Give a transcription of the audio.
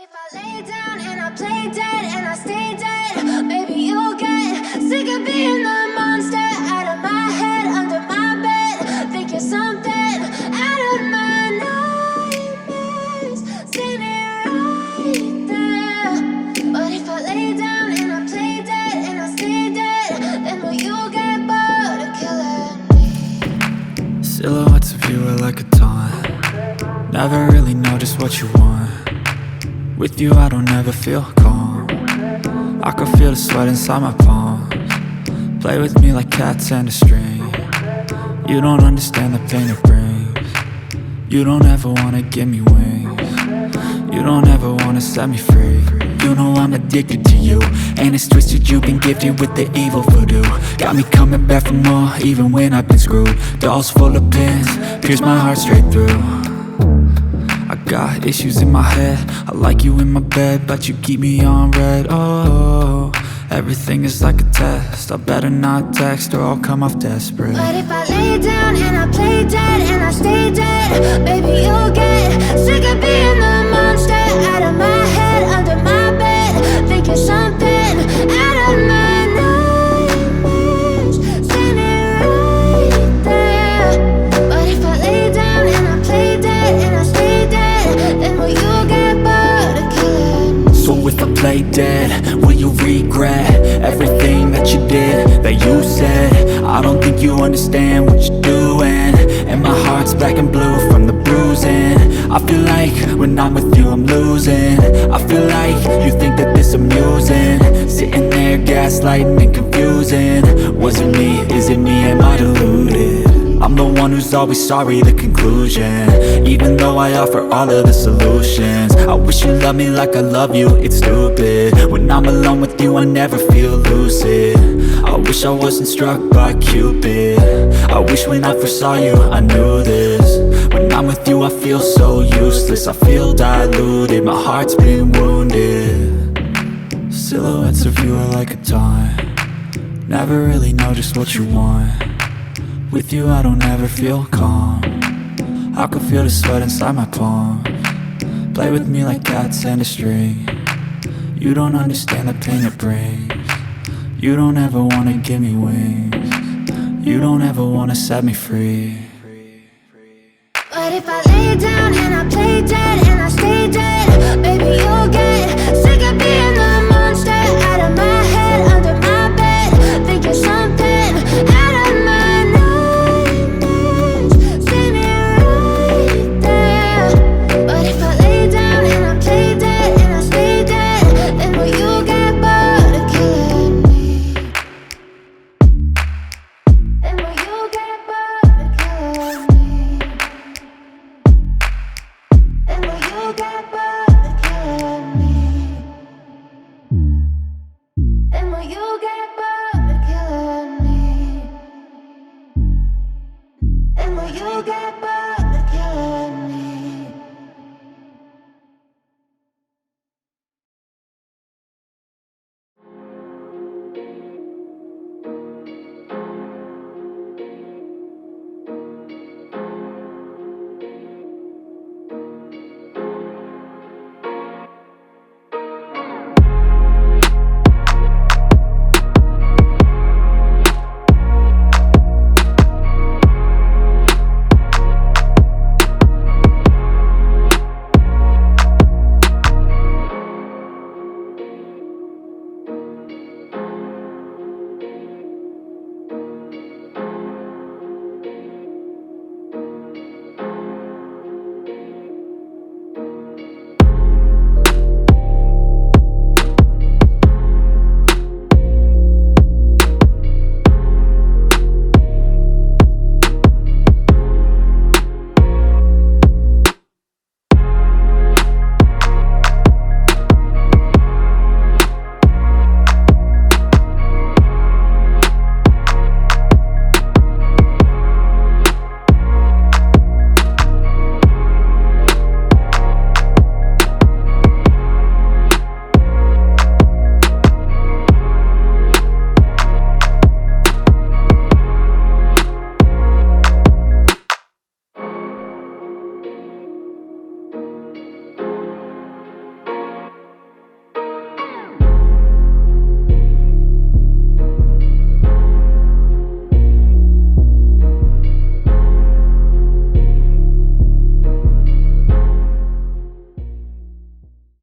If I lay down and I play dead and I stay dead, maybe you'll get sick of being the monster out of my head, under my bed. Think you're something out of my nightmares, standing right there. But if I lay down and I play dead and I stay dead, then will you get bored of killing me? Silhouettes of you are like a taunt. Never really know just what you want. With you I don't ever feel calm. I can feel the sweat inside my palms. Play with me like cats and a string. You don't understand the pain it brings. You don't ever wanna give me wings. You don't ever wanna set me free. You know I'm addicted to you, and it's twisted, you've been gifted with the evil voodoo. Got me coming back for more, even when I've been screwed. Dolls full of pins, pierce my heart straight through. I got issues in my head, I like you in my bed, but you keep me on red. Oh, everything is like a test, I better not text or I'll come off desperate. But if I lay down and I play dead and I stay dead, baby you'll get sick of being the monster out of my head, under my bed. Think you're something out of my nightmares, standing right there. But if I lay down and I play dead and I stay dead, then will you get bored of killing me? So if I play dead, will you regret everything that you did, that you said? I don't think you understand what you're doing, and my heart's black and blue from the bruising. I feel like when I'm with you I'm losing. I feel like you think that this amusing, sitting there gaslighting and confusing. Was it me? Is it me? Am I deluded? I'm the one who's always sorry, the conclusion, even though I offer all of the solutions. I wish you loved me like I love you, it's stupid. When I'm alone with you I never feel lucid. I wish I wasn't struck by Cupid. I wish when I first saw you I knew this. When I'm with you I feel so useless, I feel diluted, my heart's been wounded. Silhouettes of you are like a taunt. Never really know just what you want. With you I don't ever feel calm. I can feel the sweat inside my palms. Play with me like cats and a string. You don't understand the pain it brings. You don't ever wanna give me wings. You don't ever wanna set me free. But if I lay down and I play dead and I stay dead, baby you'll get sick of being the monster out of my head, under my bed. Think you're something out of my nightmares, standing right there. But if I lay down and I play dead and I stay dead, then will you get bored of killing me? Then will you get bored of killing me? Then will you get bored of killing me? Then will you get bored of killing me? Then will you get